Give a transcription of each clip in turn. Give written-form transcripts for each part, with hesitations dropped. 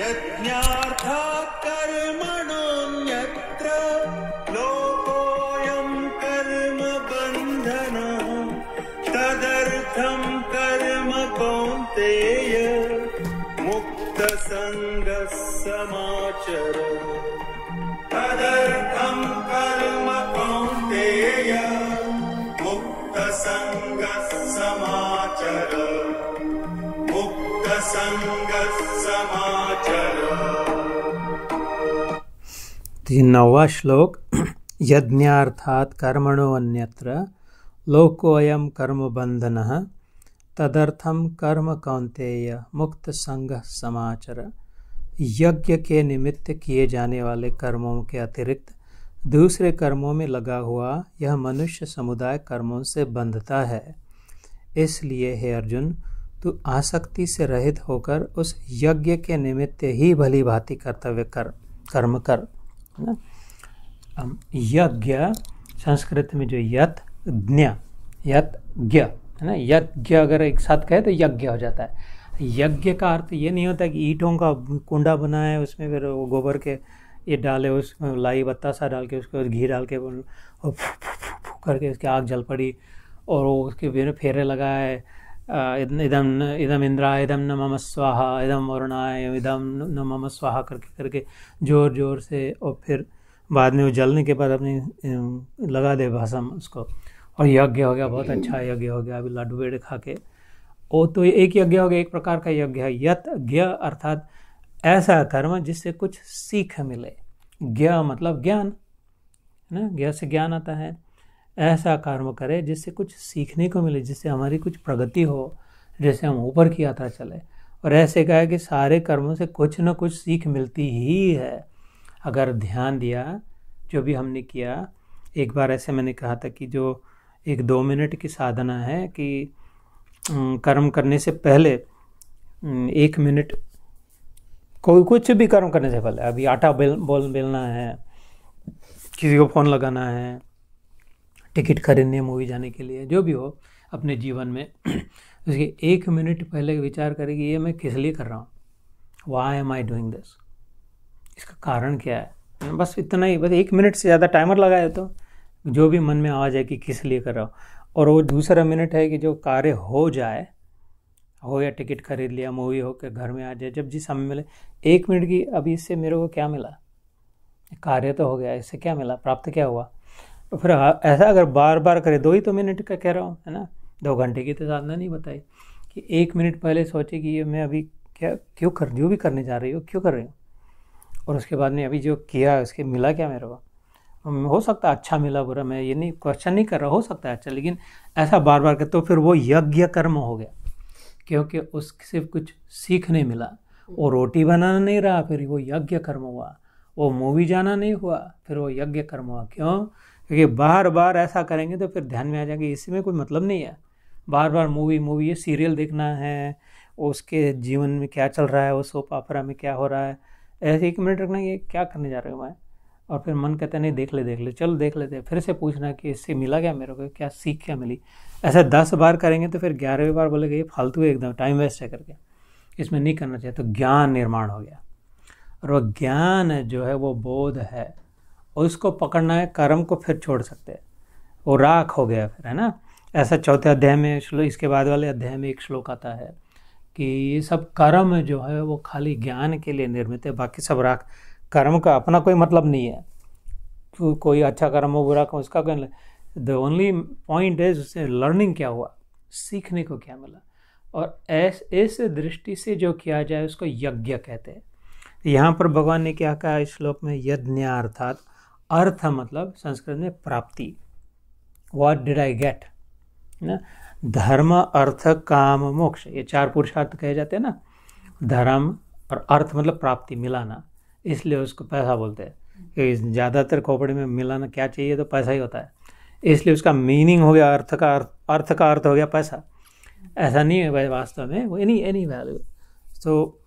यज्ञार्थात् कर्मणोऽन्यत्र लोकोऽयं कर्म बन्धनः तदर्थं कर्म कौन्तेय मुक्तसङ्गः समाचर। तदर्थं कर्म कौन्तेय मुक्तसङ्गः समाचर। मुक्तसङ्गः समाचर। 9वां श्लोक। यज्ञार्थात् कर्मणो अन्यत्र लोकोऽयं कर्म बन्धनः तदर्थं कर्म कौन्तेय मुक्त संग समाचर। यज्ञ के निमित्त किए जाने वाले कर्मों के अतिरिक्त दूसरे कर्मों में लगा हुआ यह मनुष्य समुदाय कर्मों से बंधता है। इसलिए हे अर्जुन, तू आसक्ति से रहित होकर उस यज्ञ के निमित्त ही भली भांति कर्तव्य कर्म कर। यज्ञ संस्कृत में जो यज्ञ है ना, यज्ञ अगर एक साथ कहे तो यज्ञ हो जाता है। यज्ञ का अर्थ ये नहीं होता कि ईंटों का कुंडा बनाए, उसमें फिर वो गोबर के ये डाले, उसमें लाई बतासा डाल के उसको घी डाल के करके उसकी आग जल पड़ी और वो उसके बिना फेरे लगाए, इदम इंद्राय इदम न मम स्वाहा, इदम वरुणाय इदम न मम स्वाहा करके जोर जोर से, और फिर बाद में वो जलने के बाद अपनी लगा दे भस्म उसको, और यज्ञ हो गया, बहुत अच्छा यज्ञ हो गया। अभी लड्डू बेड़े खा के, वो तो एक यज्ञ हो गया, एक प्रकार का यज्ञ है। यज्ञ अर्थात ऐसा कर्म जिससे कुछ सीख मिले। ज्ञ मतलब ज्ञान है ना, ज्ञ से ज्ञान आता है। ऐसा कर्म करे जिससे कुछ सीखने को मिले, जिससे हमारी कुछ प्रगति हो, जैसे हम ऊपर की यात्रा चले। और ऐसे कहा कि सारे कर्मों से कुछ न कुछ सीख मिलती ही है। अगर ध्यान दिया जो भी हमने किया, एक बार ऐसे मैंने कहा था कि जो 1-2 मिनट की साधना है कि कर्म करने से पहले 1 मिनट, कोई कुछ भी कर्म करने से पहले, अभी आटा बेलना है, किसी को फ़ोन लगाना है, टिकट खरीदने, मूवी जाने के लिए, जो भी हो अपने जीवन में, उसके 1 मिनट पहले विचार करें कि ये मैं किस लिए कर रहा हूँ, why am I doing this, इसका कारण क्या है। बस इतना ही, बस 1 मिनट से ज़्यादा टाइमर लगाए तो जो भी मन में आ जाए कि किस लिए कर रहा हूँ। और वो दूसरा मिनट है कि जो कार्य हो जाए, हो या टिकट खरीद लिया, मूवी हो के घर में आ जाए, जब जिस समय मिले 1 मिनट की, अभी इससे मेरे को क्या मिला, कार्य तो हो गया, इससे क्या मिला, प्राप्त क्या हुआ। तो फिर ऐसा अगर बार बार करे, 2 ही तो मिनट का कह रहा हूँ है ना, 2 घंटे की तो साधना नहीं बताई, कि 1 मिनट पहले सोचे कि ये मैं अभी क्या क्यों जो भी करने जा रही हूँ क्यों कर रही हूँ, और उसके बाद में अभी जो किया उसके मिला क्या मेरे को। हो सकता है अच्छा मिला, बुरा, मैं ये नहीं क्वेश्चन नहीं कर रहा, हो सकता है अच्छा, लेकिन ऐसा बार बार कर तो फिर वो यज्ञ कर्म हो गया, क्योंकि उससे कुछ सीखने मिला। वो रोटी बनाना नहीं रहा, फिर वो यज्ञ कर्म हुआ। वो मूवी जाना नहीं हुआ, फिर वो यज्ञ कर्म हुआ। क्यों? क्योंकि बार बार ऐसा करेंगे तो फिर ध्यान में आ जाएंगे इसमें कोई मतलब नहीं है। बार बार मूवी ये सीरियल देखना है, उसके जीवन में क्या चल रहा है, वो सोप ऑपरा में क्या हो रहा है, ऐसे 1 मिनट रखना, ये क्या करने जा रहे हो मैं, और फिर मन कहता है नहीं देख ले चलो देख लेते, फिर से पूछना कि इससे मिला क्या मेरे को, क्या सीख क्या मिली। ऐसा 10 बार करेंगे तो फिर 11वें बार बोलेगा ये फालतू है, एकदम टाइम वेस्ट है करके, इसमें नहीं करना चाहिए। तो ज्ञान निर्माण हो गया, और वो ज्ञान जो है वो बोध है, और उसको पकड़ना है, कर्म को फिर छोड़ सकते हैं, वो राख हो गया फिर, है ना। ऐसा 4थे अध्याय में श्लोक, इसके बाद वाले अध्याय में एक श्लोक आता है कि ये सब कर्म जो है वो खाली ज्ञान के लिए निर्मित है, बाकी सब राख। कर्म का अपना कोई मतलब नहीं है, तो कोई अच्छा कर्म हो बुरा कर्म उसका कोई, द ओनली पॉइंट है उससे लर्निंग क्या हुआ, सीखने को क्या मिला। और इस दृष्टि से जो किया जाए उसको यज्ञ कहते हैं। यहाँ पर भगवान ने क्या कहा इस श्लोक में, यज्ञ अर्थात, अर्थ मतलब संस्कृत में प्राप्ति, व्हाट डिड आई गेट ना, धर्म अर्थ काम मोक्ष, ये 4 पुरुषार्थ कहे जाते हैं ना। धर्म और अर्थ मतलब प्राप्ति, मिलाना, इसलिए उसको पैसा बोलते हैं, कि ज़्यादातर खोपड़ी में मिलाना क्या चाहिए तो पैसा ही होता है, इसलिए उसका मीनिंग हो गया अर्थ का अर्थ हो गया पैसा। ऐसा नहीं है भाई, वास्तव में वो एनी वैल्यू। तो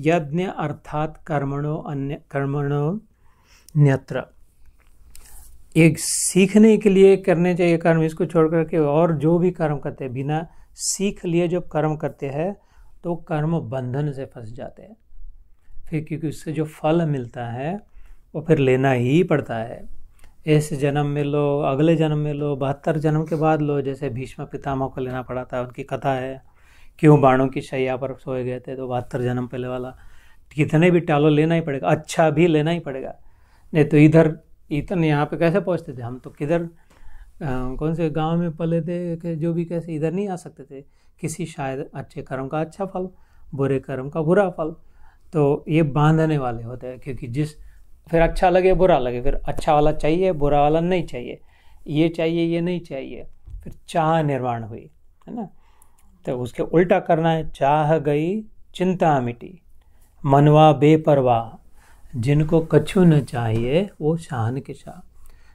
यज्ञ अर्थात कर्मणो न्यत्र, एक सीखने के लिए करने चाहिए कर्म, इसको छोड़ करके और जो भी कर्म करते हैं बिना सीख लिए जब कर्म करते हैं तो कर्म बंधन से फंस जाते हैं। फिर क्योंकि उससे जो फल मिलता है वो फिर लेना ही पड़ता है। इस जन्म में लो, अगले जन्म में लो, 72 जन्म के बाद लो। जैसे भीष्म पितामह को लेना पड़ा था, उनकी कथा है क्यों बाणों की शैया पर सोए गए थे, तो 72 जन्म पहले वाला। कितने भी टालो लेना ही पड़ेगा, अच्छा भी लेना ही पड़ेगा। नहीं तो इधर इतने यहाँ पे कैसे पहुँचते थे हम, तो किधर कौन से गांव में पले थे कि जो भी कैसे इधर नहीं आ सकते थे। किसी शायद अच्छे कर्म का अच्छा फल, बुरे कर्म का बुरा फल। तो ये बांधने वाले होते हैं, क्योंकि जिस फिर अच्छा लगे बुरा लगे, फिर अच्छा वाला चाहिए बुरा वाला नहीं चाहिए, ये चाहिए ये नहीं चाहिए, फिर चाह निर्माण हुई, है ना। तो उसके उल्टा करना है, चाह गई चिंता मिटी, मनवा बेपरवाह, जिनको कछु न चाहिए वो शान के शाह।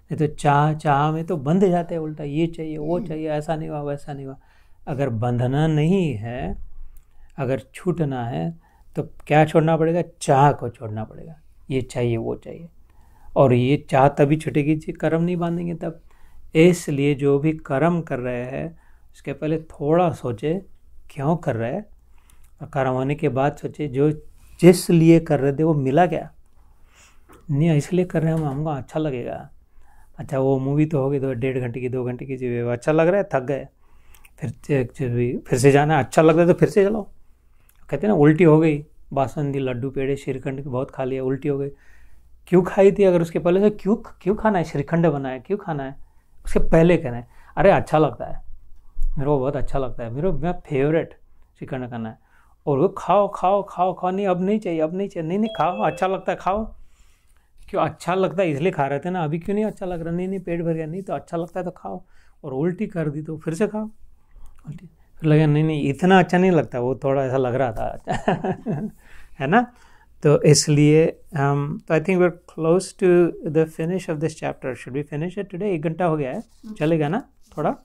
नहीं तो चाह में तो बंध जाते हैं उल्टा, ये चाहिए वो चाहिए, ऐसा नहीं हुआ वैसा नहीं हुआ। अगर बंधना नहीं है, अगर छूटना है तो क्या छोड़ना पड़ेगा, चाह को छोड़ना पड़ेगा। ये चाहिए वो चाहिए, और ये चाह तभी छूटेगी जी कर्म नहीं बांधेंगे तब। इसलिए जो भी कर्म कर रहे हैं उसके पहले थोड़ा सोचे क्यों कर रहे हैं, और कर्म होने के बाद सोचे जो जिस लिए कर रहे थे वो मिला क्या। नहीं इसलिए कर रहे हैं हमको अच्छा लगेगा, अच्छा वो मूवी तो होगी तो 1.5 घंटे की 2 घंटे की, जो अच्छा लग रहा है थक गए, फिर से जाना, अच्छा लग रहा है तो फिर से चलो। कहते हैं ना उल्टी हो गई, बासुंदी लड्डू पेड़े श्रीखंड बहुत खा लिया, उल्टी हो गई। क्यों खाई थी, अगर उसके पहले से क्यों खाना है, श्रीखंड बनाया क्यों खाना है, उसके पहले कहना है अरे अच्छा लगता है मेरे को, बहुत अच्छा लगता है मेरा फेवरेट श्रीखंड खाना है, और वो खाओ खाओ खाओ खाओ, नहीं अब नहीं चाहिए अब नहीं चाहिए, नहीं खाओ अच्छा लगता है खाओ। क्यों अच्छा लगता है इसलिए खा रहे थे ना, अभी क्यों नहीं अच्छा लग रहा, नहीं पेट भर गया, नहीं तो अच्छा लगता है तो खाओ। और उल्टी कर दी तो फिर से खाओ, उल्टी फिर लगा नहीं इतना अच्छा नहीं लगता, वो थोड़ा ऐसा लग रहा था है ना। तो इसलिए तो I think we are close to the finish of this chapter. Should we finish it today? 1 घंटा हो गया है, चलेगा ना थोड़ा।